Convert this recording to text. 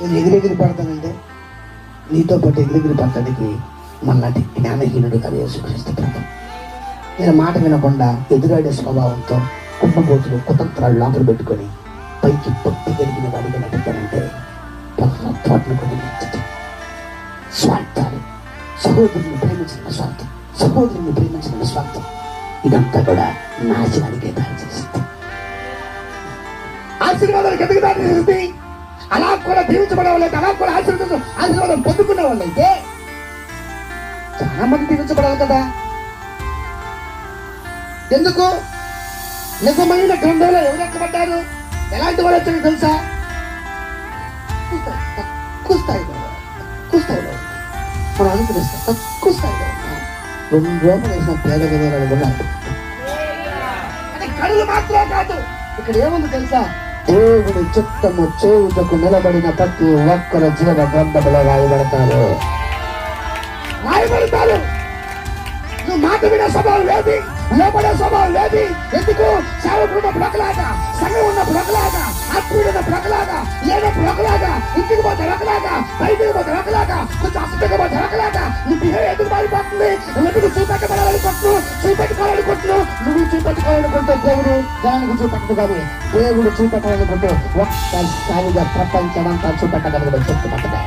నేను ఎగిరెగిరి పడతానంటే నీతో పాటు ఎగిరెగిరి పడటానికి మళ్ళీ జ్ఞానహీనుడు కదా యేసుక్రీస్తు ప్రభు. నేను మాట వినకుండా ఎదురాడే స్వభావంతో కుంభపోతులు కుతంత్రాలు లోపల పెట్టుకొని పైకి పొత్తి కలిగిన వాడిగా నడుపుతానంటే పొరపాటును కొన్ని స్వార్థాలు, సహోదరుని ప్రేమించిన స్వార్థం, సహోదరుని ప్రేమించిన స్వార్థం, ఇదంతా కూడా నాశనానికే దారి చేస్తుంది. ఆశీర్వాదానికి ఎందుకు దారి చేస్తుంది? అలా కూడా దీవించబడే వాళ్ళైతే, అలా కూడా ఆశీర్వాదం పొందుకునే వాళ్ళైతే చాలా మంది దీవించబడాలి కదా. ఎందుకు? నిజమైన గ్రంథంలో ఎవరు ఎక్కబడ్డారు? ఎలాంటి వాళ్ళు వచ్చారో తెలుసా? తక్కువ స్థాయిలో మనం అనుకునేస్తాం. తక్కువ స్థాయిలో 2 రోజులు వేసిన పేద విధానాలు కూడా అంటే కడులు మాత్రమే కాదు. ఇక్కడ ఏముంది తెలుసా? దేవుని చిత్తము చేయుటకు నిలబడిన ప్రతి ఒక్కరు జీవ గ్రంథములో రాయబడతారు. నువ్వు మాట వినే స్వభావం లేదు, లోపడే స్వభావం లేదు. ఎందుకు? సేవకు ఉన్నప్పుడు ఒకలాగా, సంఘం ఉన్నప్పుడు ఒకలాగా, ఆత్మీయుడు ఉన్నప్పుడు ఒకలాగా, లేనప్పుడు ఒకలాగా, ఇంటికి పోతే ఒకలాగా, బయటికి పోతే ఒకలాగా, కొంచెం అసంతగా పోతే ఒకలాగా. నీ బిహేవ్ ఎందుకు మారిపోతుంది? ఎందుకు చూపెట్టుకోవాలనుకుంటున్నావు? నువ్వు చూపెట్టుకోవాలనుకుంటే దేవుడు జనానికి చూపెట్టదు. కానీ దేవుడు చూపెట్టాలనుకుంటే ఒక్కసారిగా ప్రపంచమంతా చూపెట్టగలిగిన శక్తి పట్టదా.